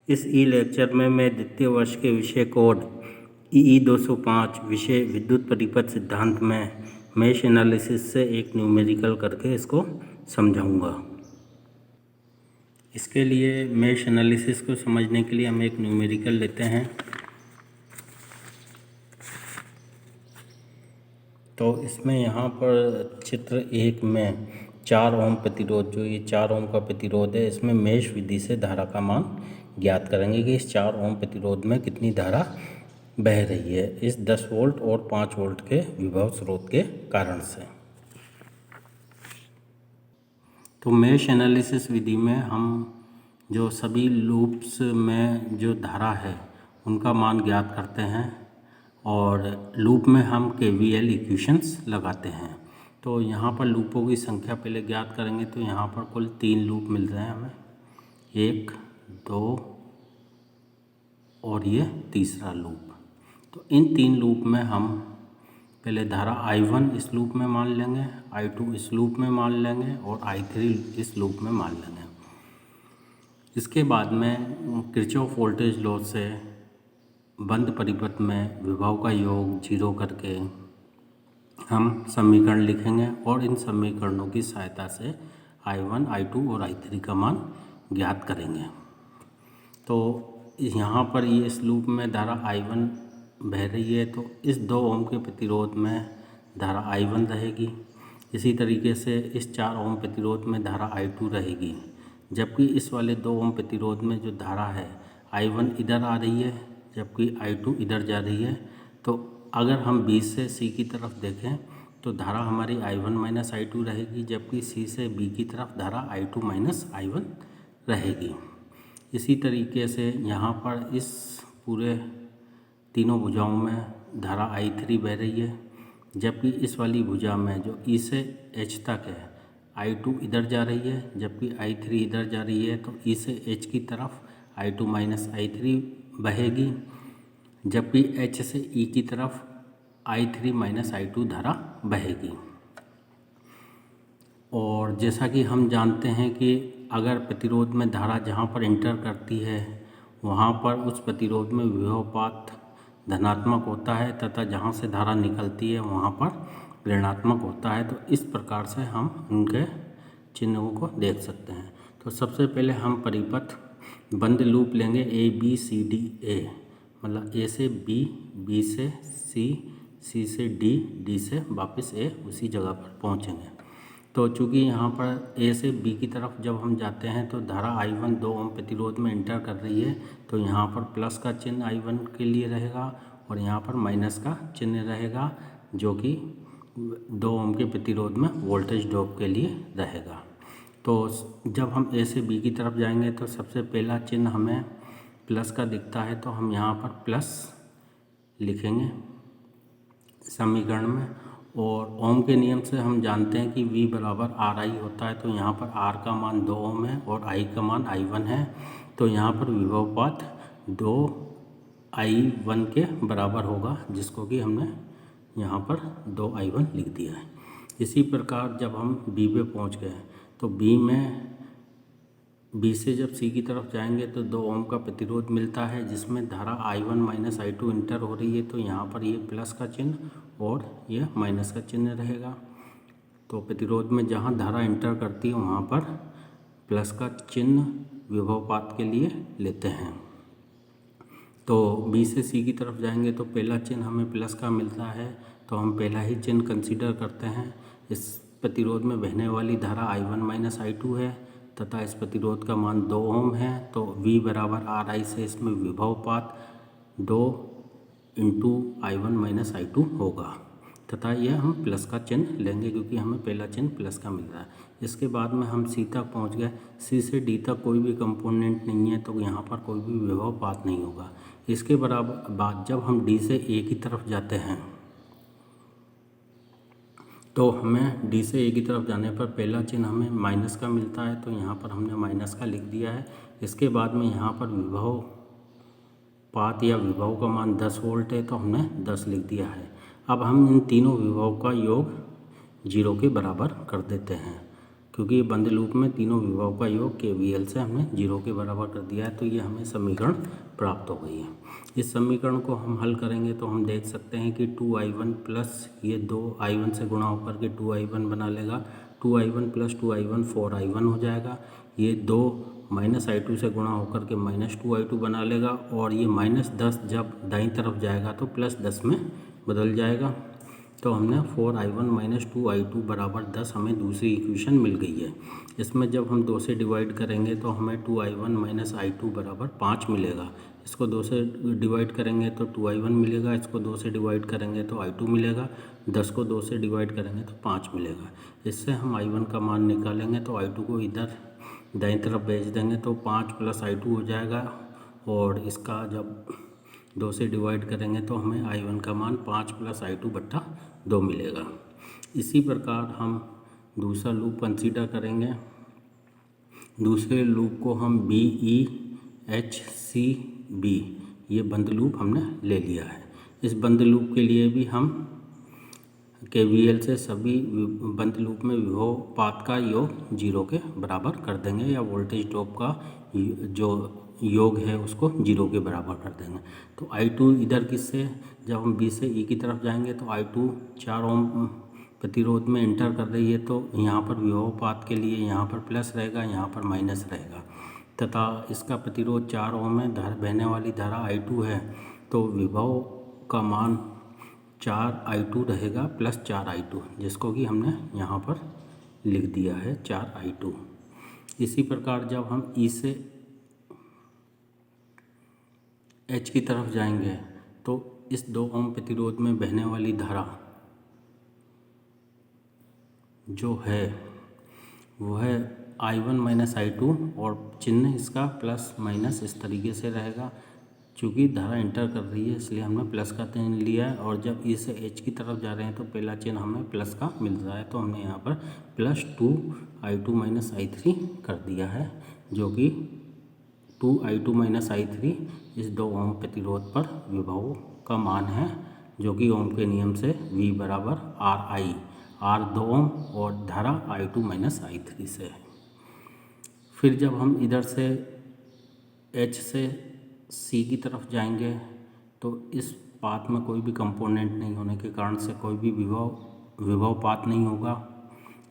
इस ई लेक्चर में मैं द्वितीय वर्ष के विषय कोड ई 205 विषय विद्युत परिपथ सिद्धांत में मेश एनालिसिस से एक न्यूमेरिकल करके इसको समझाऊंगा। इसके लिए मेश एनालिसिस को समझने के लिए हम एक न्यूमेरिकल लेते हैं। तो इसमें यहाँ पर चित्र 1 में 4 ओम प्रतिरोध, जो ये 4 ओम का प्रतिरोध है, इसमें मेश विधि से धारा का मान ज्ञात करेंगे कि इस 4 ओम प्रतिरोध में कितनी धारा बह रही है इस 10 वोल्ट और 5 वोल्ट के विभव स्रोत के कारण से। तो मेश एनालिसिस विधि में हम जो सभी लूप्स में जो धारा है उनका मान ज्ञात करते हैं और लूप में हम KVL इक्वेशंस लगाते हैं। तो यहाँ पर लूपों की संख्या पहले ज्ञात करेंगे। तो यहाँ पर कुल 3 लूप मिल रहे हैं हमें, 1, 2 और ये तीसरा लूप। तो इन 3 लूप में हम पहले धारा I1 इस लूप में मान लेंगे, I2 इस लूप में मान लेंगे और I3 इस लूप में मान लेंगे। इसके बाद में किरचॉफ वोल्टेज लॉ से बंद परिपथ में विभव का योग 0 करके हम समीकरण लिखेंगे और इन समीकरणों की सहायता से I1, I2 और I3 का मान ज्ञात करेंगे। तो यहाँ पर ये इस लूप में धारा I1 बह रही है, तो इस 2 ओम के प्रतिरोध में धारा I1 रहेगी। इसी तरीके से इस 4 ओम प्रतिरोध में धारा I2 रहेगी, जबकि इस वाले 2 ओम प्रतिरोध में जो धारा है I1 इधर आ रही है जबकि I2 इधर जा रही है। तो अगर हम B से C की तरफ देखें तो धारा हमारी I1 माइनस I2 रहेगी, जबकि C से B की तरफ धारा I2 माइनस I1 रहेगी। इसी तरीके से यहाँ पर इस पूरे तीनों भुजाओं में धारा I3 बह रही है, जबकि इस वाली भुजा में जो E से H तक है I2 इधर जा रही है जबकि I3 इधर जा रही है। तो E से H की तरफ I2 माइनस I3 बहेगी, जबकि H से E की तरफ I3 माइनस I2 धारा बहेगी। और जैसा कि हम जानते हैं कि अगर प्रतिरोध में धारा जहाँ पर इंटर करती है वहाँ पर उस प्रतिरोध में विभवपात धनात्मक होता है तथा जहाँ से धारा निकलती है वहाँ पर ऋणात्मक होता है। तो इस प्रकार से हम उनके चिन्हों को देख सकते हैं। तो सबसे पहले हम परिपथ बंद लूप लेंगे ABCDA, मतलब A से B, B से C, C से D, D से वापस A उसी जगह पर पहुँचेंगे। तो चूँकि यहाँ पर A से B की तरफ जब हम जाते हैं तो धारा I1 2 ओम प्रतिरोध में इंटर कर रही है, तो यहाँ पर प्लस का चिन्ह I1 के लिए रहेगा और यहाँ पर माइनस का चिन्ह रहेगा, जो कि 2 ओम के प्रतिरोध में वोल्टेज ड्रॉप के लिए रहेगा। तो जब हम A से B की तरफ जाएंगे तो सबसे पहला चिन्ह हमें प्लस का दिखता है, तो हम यहाँ पर प्लस लिखेंगे समीकरण में। और ओम के नियम से हम जानते हैं कि V बराबर RI होता है। तो यहाँ पर R का मान 2 ओम है और I का मान I1 है। तो यहाँ पर विभवपात 2I1 के बराबर होगा, जिसको कि हमने यहाँ पर 2I1 लिख दिया है। इसी प्रकार जब हम B पे पहुँच गए तो B से जब C की तरफ जाएंगे तो 2 ओम का प्रतिरोध मिलता है, जिसमें धारा I1 माइनस I2 इंटर हो रही है। तो यहाँ पर ये प्लस का चिन्ह और ये माइनस का चिन्ह रहेगा। तो प्रतिरोध में जहाँ धारा इंटर करती है वहाँ पर प्लस का चिन्ह विभवपात के लिए लेते हैं। तो B से C की तरफ जाएंगे तो पहला चिन्ह हमें प्लस का मिलता है, तो हम पहला ही चिन्ह कंसीडर करते हैं। इस प्रतिरोध में बहने वाली धारा I1 माइनस I2 है तथा इस प्रतिरोध का मान 2 ओम है। तो V बराबर RI से इसमें विभवपात 2 इंटू I1 माइनस I2 होगा तथा यह हम प्लस का चिन्ह लेंगे क्योंकि हमें पहला चिन्ह प्लस का मिल रहा है। इसके बाद में हम C तक पहुंच गए। C से D तक कोई भी कंपोनेंट नहीं है, तो यहाँ पर कोई भी विभवपात नहीं होगा। इसके बाद जब हम D से A की तरफ जाते हैं तो हमें D से A की तरफ जाने पर पहला चिन्ह हमें माइनस का मिलता है, तो यहाँ पर हमने माइनस का लिख दिया है। इसके बाद में यहाँ पर विभवपात या विभव का मान 10 वोल्ट है, तो हमने 10 लिख दिया है। अब हम इन तीनों विभव का योग 0 के बराबर कर देते हैं। क्योंकि ये बंद लूप में तीनों विभव का योग KVL से हमने 0 के बराबर कर दिया है, तो ये हमें समीकरण प्राप्त हो गई है। इस समीकरण को हम हल करेंगे तो हम देख सकते हैं कि 2i1 प्लस ये 2i1 से गुणा होकर के 2i1 बना लेगा, 2i1 प्लस 2i1 4i1 हो जाएगा। ये 2 माइनस i2 से गुणा होकर के माइनस 2i2 बना लेगा, और ये -10 जब दाईं तरफ जाएगा तो +10 में बदल जाएगा। तो हमने 4i1 माइनस 2i2 बराबर 10 हमें दूसरी इक्वेशन मिल गई है। इसमें जब हम 2 से डिवाइड करेंगे तो हमें 2i1 माइनस i2 बराबर 5 मिलेगा। इसको 2 से डिवाइड करेंगे तो 2i1 मिलेगा, इसको 2 से डिवाइड करेंगे तो i2 मिलेगा, 10 को 2 से डिवाइड करेंगे तो 5 मिलेगा। इससे हम i1 का मान निकालेंगे तो i2 को इधर दाईं तरफ भेज देंगे तो 5 प्लस i2 हो जाएगा, और इसका जब 2 से डिवाइड करेंगे तो हमें i1 का मान 5 प्लस i2 बट्टा 2 मिलेगा। इसी प्रकार हम दूसरा लूप कंसीडर करेंगे। दूसरे लूप को हम BEHCB ये बंद लूप हमने ले लिया है। इस बंद लूप के लिए भी हम KVL से सभी बंद लूप में विभव पात का योग 0 के बराबर कर देंगे, या वोल्टेज ड्रॉप का जो योग है उसको 0 के बराबर कर देंगे। तो i2 इधर किससे, जब हम B से E की तरफ जाएंगे तो i2 4 ओम प्रतिरोध में इंटर कर रही है, तो यहाँ पर विभव पात के लिए यहाँ पर प्लस रहेगा, यहाँ पर माइनस रहेगा, तथा इसका प्रतिरोध 4 ओम में बहने वाली धारा i2 है, तो विभव का मान 4i2 रहेगा प्लस 4i2, जिसको कि हमने यहाँ पर लिख दिया है 4i2। इसी प्रकार जब हम E से H की तरफ जाएंगे तो इस 2 ओम प्रतिरोध में बहने वाली धारा जो है वो है i1 माइनस i2, और चिन्ह इसका प्लस माइनस इस तरीके से रहेगा। चूँकि धारा इंटर कर रही है इसलिए हमने प्लस का चिन्ह लिया है, और जब E से H की तरफ जा रहे हैं तो पहला चिन्ह हमें प्लस का मिल रहा है, तो हमने यहाँ पर प्लस 2i2 माइनस i3 कर दिया है, जो कि 2i2 माइनस i3 इस 2 ओम प्रतिरोध पर विभव का मान है, जो कि ओम के नियम से V बराबर RI, R 2 ओम और धारा i2 माइनस i3 से है। फिर जब हम इधर से H से C की तरफ जाएंगे तो इस पाथ में कोई भी कंपोनेंट नहीं होने के कारण से कोई भी विभव पाथ नहीं होगा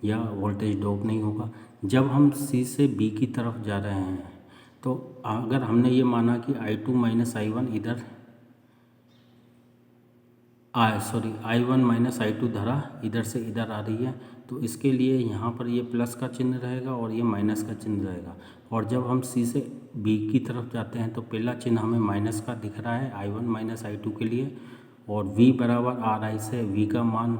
या वोल्टेज ड्रॉप नहीं होगा। जब हम C से B की तरफ जा रहे हैं तो अगर हमने ये माना कि i2 माइनस i1 इधर i1 माइनस i2 धारा इधर से इधर आ रही है, तो इसके लिए यहाँ पर ये प्लस का चिन्ह रहेगा और ये माइनस का चिन्ह रहेगा। और जब हम C से B की तरफ जाते हैं तो पहला चिन्ह हमें माइनस का दिख रहा है i1 माइनस i2 के लिए, और V बराबर RI से V का मान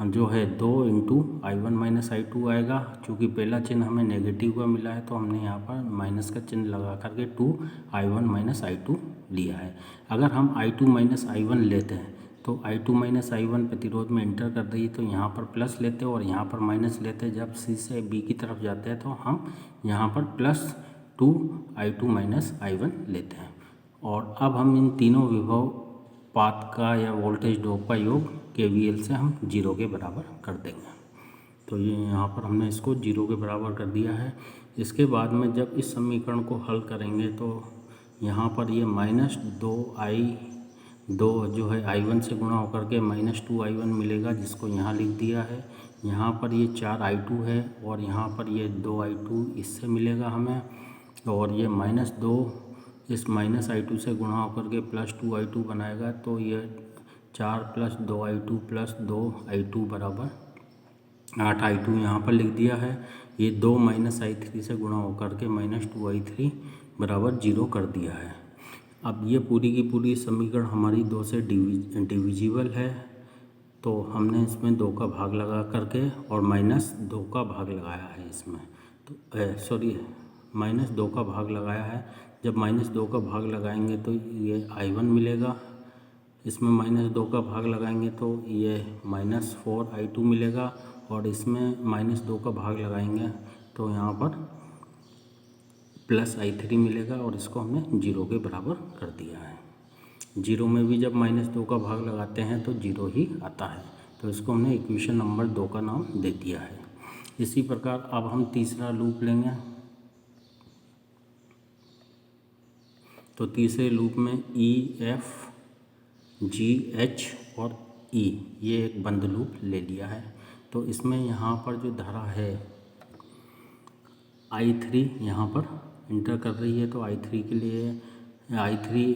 जो है 2 इंटू i1 माइनस i2 आएगा। चूँकि पहला चिन्ह हमें नेगेटिव का मिला है तो हमने यहाँ पर माइनस का चिन्ह लगा करके 2i1 माइनस i2 लिया है। अगर हम i2 माइनस i1 लेते हैं तो i2 माइनस i1 प्रतिरोध में इंटर कर रही है, तो यहाँ पर प्लस लेते और यहाँ पर माइनस लेते। जब C से B की तरफ जाते हैं तो हम यहाँ पर प्लस 2i2 माइनस i1 लेते हैं। और अब हम इन तीनों विभव पाथ का या वोल्टेज ड्रॉप का योग KVL से हम 0 के बराबर कर देंगे। तो ये यहाँ पर हमने इसको 0 के बराबर कर दिया है। इसके बाद में जब इस समीकरण को हल करेंगे तो यहाँ पर ये माइनस 2 जो है i1 से गुणा होकर के माइनस 2i1 मिलेगा, जिसको यहाँ लिख दिया है। यहाँ पर ये 4i2 है और यहाँ पर ये 2i2 इससे मिलेगा हमें, और ये -2 इस माइनस i2 से गुणा होकर के प्लस 2i2 बनाएगा, तो ये 4 प्लस 2i2 प्लस 2i2 बराबर 8i2 यहाँ पर लिख दिया है। ये 2 माइनस i3 से गुणा होकर के माइनस 2i3 बराबर 0 कर दिया है। अब ये पूरी की पूरी समीकरण हमारी 2 से डिविजिबल है, तो हमने इसमें 2 का भाग लगा करके और -2 का भाग लगाया है इसमें, तो -2 का भाग लगाया है। जब -2 का भाग लगाएंगे तो ये i1 मिलेगा, इसमें -2 का भाग लगाएंगे तो ये -4i2 मिलेगा, और इसमें -2 का भाग लगाएंगे तो यहाँ पर प्लस i3 मिलेगा, और इसको हमने 0 के बराबर कर दिया है। 0 में भी जब -2 का भाग लगाते हैं तो 0 ही आता है, तो इसको हमने इक्वेशन नंबर 2 का नाम दे दिया है। इसी प्रकार अब हम तीसरा लूप लेंगे। तो तीसरे लूप में ई, एफ, जी, एच और ई ये एक बंद लूप ले लिया है। तो इसमें यहाँ पर जो धारा है I3 यहाँ पर इंटर कर रही है। तो I3 के लिए I3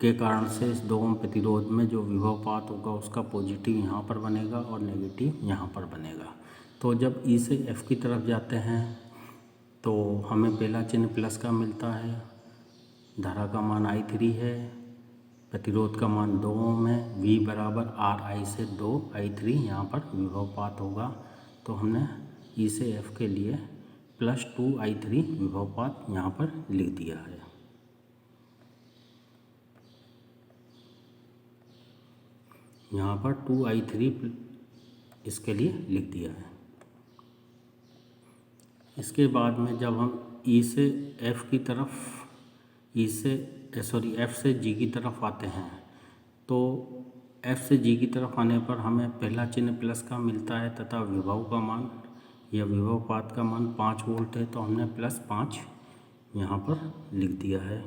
के कारण से इस 2 ओम प्रतिरोध में जो विभवपात होगा उसका पॉजिटिव यहाँ पर बनेगा और नेगेटिव यहाँ पर बनेगा। तो जब ई से एफ की तरफ जाते हैं तो हमें पहला चिन्ह प्लस का मिलता है, धारा का मान I3 है, प्रतिरोध का मान 2 ओम है, V बराबर RI से 2I3 यहाँ पर विभवपात होगा। तो हमने ई से एफ के लिए +2I3 विभवपात यहाँ पर लिख दिया है। यहाँ पर 2I3 इसके लिए लिख दिया है। इसके बाद में जब हम ई से एफ की तरफ एफ से जी की तरफ आते हैं तो एफ से जी की तरफ आने पर हमें पहला चिन्ह प्लस का मिलता है तथा विभव का मान या विभवपात का मान 5 वोल्ट है। तो हमने +5 यहाँ पर लिख दिया है।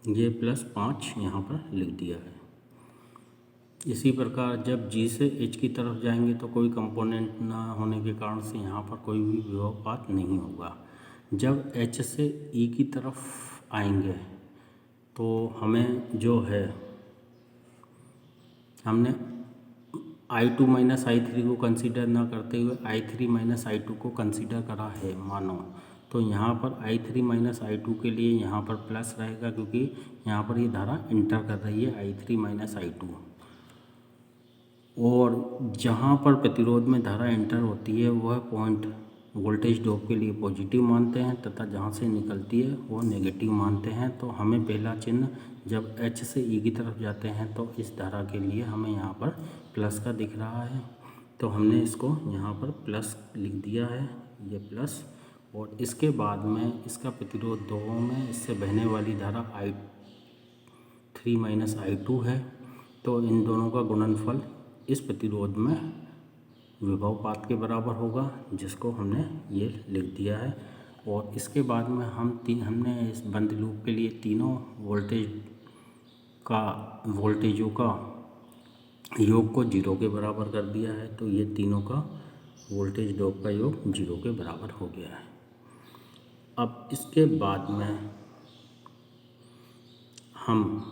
ये +5 यहाँ पर लिख दिया है। इसी प्रकार जब जी से एच की तरफ जाएंगे तो कोई कंपोनेंट ना होने के कारण से यहाँ पर कोई भी विभवपात नहीं होगा। जब एच से ई की तरफ आएंगे तो हमें जो है हमने I2 - I3 को कंसीडर ना करते हुए I3 - I2 को कंसीडर करा है मानो। तो यहाँ पर I3 - I2 के लिए यहाँ पर प्लस रहेगा क्योंकि यहाँ पर ये धारा इंटर कर रही है I3 - I2। और जहाँ पर प्रतिरोध में धारा इंटर होती है वह पॉइंट वोल्टेज ड्रॉप के लिए पॉजिटिव मानते हैं तथा जहाँ से निकलती है वो नेगेटिव मानते हैं। तो हमें पहला चिन्ह जब एच से ई की तरफ जाते हैं तो इस धारा के लिए हमें यहाँ पर प्लस का दिख रहा है। तो हमने इसको यहाँ पर प्लस लिख दिया है, ये प्लस। और इसके बाद में इसका प्रतिरोध 2 ओम है, इससे बहने वाली धारा I3 - I2 है। तो इन दोनों का गुणनफल इस प्रतिरोध में विभवपात के बराबर होगा, जिसको हमने ये लिख दिया है। और इसके बाद में हमने इस बंद लूप के लिए तीनों वोल्टेजों का योग को 0 के बराबर कर दिया है। तो ये तीनों का वोल्टेज ड्रॉप का योग 0 के बराबर हो गया है। अब इसके बाद में हम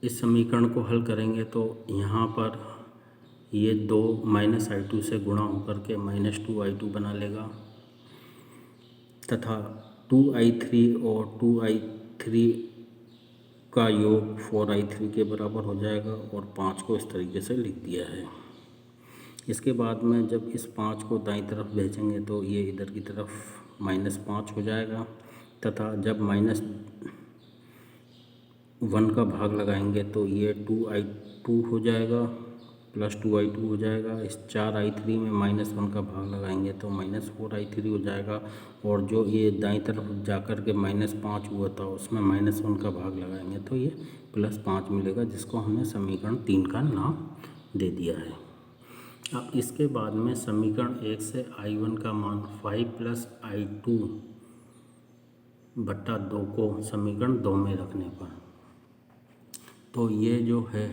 इस समीकरण को हल करेंगे तो यहाँ पर ये 2 -I2 से गुणा होकर के -2I2 बना लेगा तथा 2I3 और 2I3 का योग 4I3 के बराबर हो जाएगा और 5 को इस तरीके से लिख दिया है। इसके बाद में जब इस 5 को दाईं तरफ भेजेंगे तो ये इधर की तरफ -5 हो जाएगा तथा जब -1 का भाग लगाएंगे तो ये 2I2 हो जाएगा, +2I2 हो जाएगा। इस 4I3 में -1 का भाग लगाएंगे तो -4I3 हो जाएगा। और जो ये दाईं तरफ जाकर के -5 हुआ था उसमें -1 का भाग लगाएंगे तो ये +5 मिलेगा, जिसको हमने समीकरण 3 का नाम दे दिया है। अब इसके बाद में समीकरण 1 से I1 का मान 5 + I2/2 को समीकरण 2 में रखने पर तो ये जो है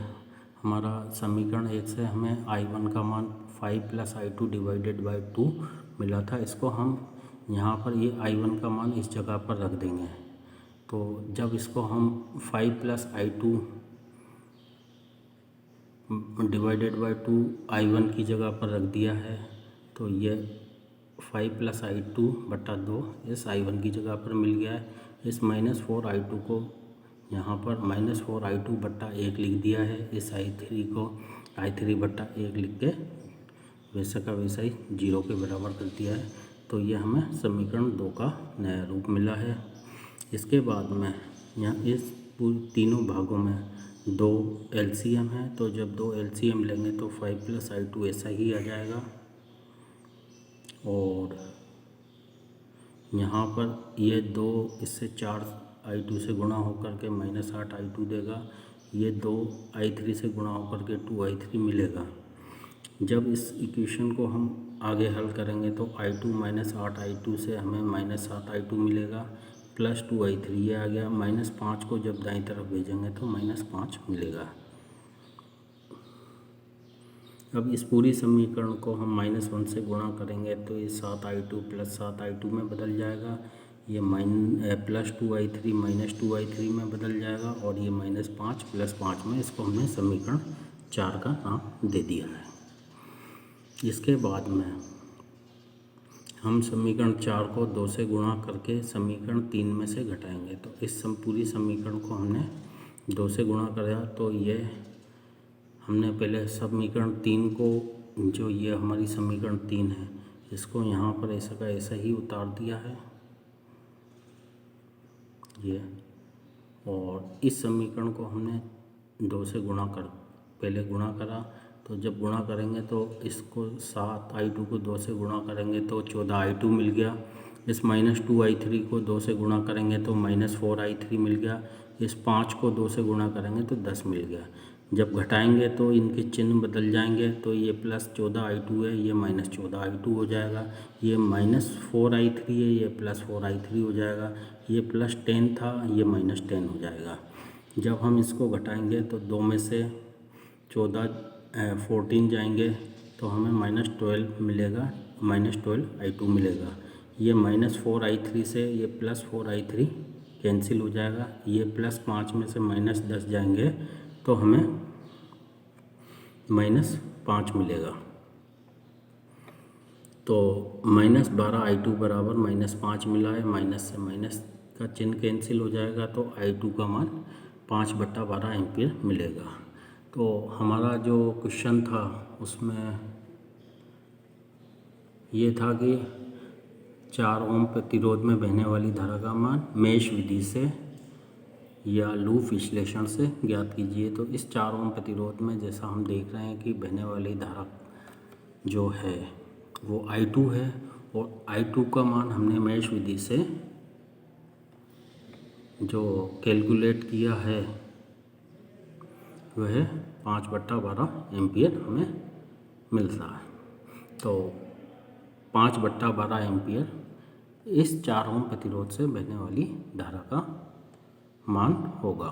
हमारा समीकरण 1 से हमें I1 का मान 5 + I2/2 मिला था। इसको हम यहाँ पर ये I1 का मान इस जगह पर रख देंगे। तो जब इसको हम 5 + I2/2 I1 की जगह पर रख दिया है तो ये 5 + I2/2 इस I1 की जगह पर मिल गया है। इस -4I2 को यहाँ पर -4I2/1 लिख दिया है। इस I3 को I3/1 लिख के वैसा का वैसा ही 0 के बराबर कर दिया है। तो ये हमें समीकरण 2 का नया रूप मिला है। इसके बाद में यहाँ इस तीनों भागों में 2 LCM है। तो जब 2 LCM लेंगे तो 5 + I2 ऐसा ही आ जाएगा। और यहाँ पर ये 2 इससे 4 I2 से गुणा होकर के -8 I2 देगा। ये 2 I3 से गुणा होकर के 2 I3 मिलेगा। जब इस इक्वेशन को हम आगे हल करेंगे तो I2 -8 I2 से हमें -7 I2 मिलेगा प्लस 2 I3 ये आ गया। -5 को जब दाईं तरफ भेजेंगे तो -5 मिलेगा। अब इस पूरी समीकरण को हम -1 से गुणा करेंगे तो ये 7 I2 प्लस 7 I2 में बदल जाएगा। ये प्लस 2 I3 माइनस 2 I3 में बदल जाएगा और ये -5 प्लस 5 में, इसको हमने समीकरण 4 का नाम दे दिया है। इसके बाद में हम समीकरण 4 को 2 से गुणा करके समीकरण 3 में से घटाएंगे। तो इस पूरी समीकरण को हमने 2 से गुणा करा तो ये हमने पहले समीकरण 3 को, जो ये हमारी समीकरण 3 है, इसको यहाँ पर ऐसा का ऐसा ही उतार दिया है ये। और इस समीकरण को हमने 2 से पहले गुणा करा। तो जब गुणा करेंगे तो इसको 7 I2 को 2 से गुणा करेंगे तो 14 I2 मिल गया। इस -2 I3 को 2 से गुणा करेंगे तो -4 I3 मिल गया। इस 5 को 2 से गुणा करेंगे तो 10 मिल गया। जब घटाएंगे तो इनके चिन्ह बदल जाएंगे। तो ये +14 I2 है, ये -14 I2 हो जाएगा। ये -4 I3 है, ये +4 I3 हो जाएगा। ये +10 था, ये -10 हो जाएगा। जब हम इसको घटाएंगे तो 2 में से 14 जाएंगे तो हमें -12 मिलेगा, -12 I2 मिलेगा। ये -4 I3 से ये +4 I3 कैंसिल हो जाएगा। ये +5 में से -10 जाएंगे तो हमें -5 मिलेगा। तो -12 I2 बराबर -5 मिला है। माइनस से माइनस का चिन्ह कैंसिल हो जाएगा तो I2 का मान 5/12 एम्पीयर मिलेगा। तो हमारा जो क्वेश्चन था उसमें ये था कि 4 ओम प्रतिरोध में बहने वाली धारा का मान मेश विधि से या लूप विश्लेषण से ज्ञात कीजिए। तो इस 4 ओम प्रतिरोध में जैसा हम देख रहे हैं कि बहने वाली धारा जो है वो I2 है और I2 का मान हमने मेश विधि से जो कैलकुलेट किया है वह 5/12 एम्पियर हमें मिलता है। तो 5/12 एम्पियर इस 4 ओम प्रतिरोध से बहने वाली धारा का मान होगा।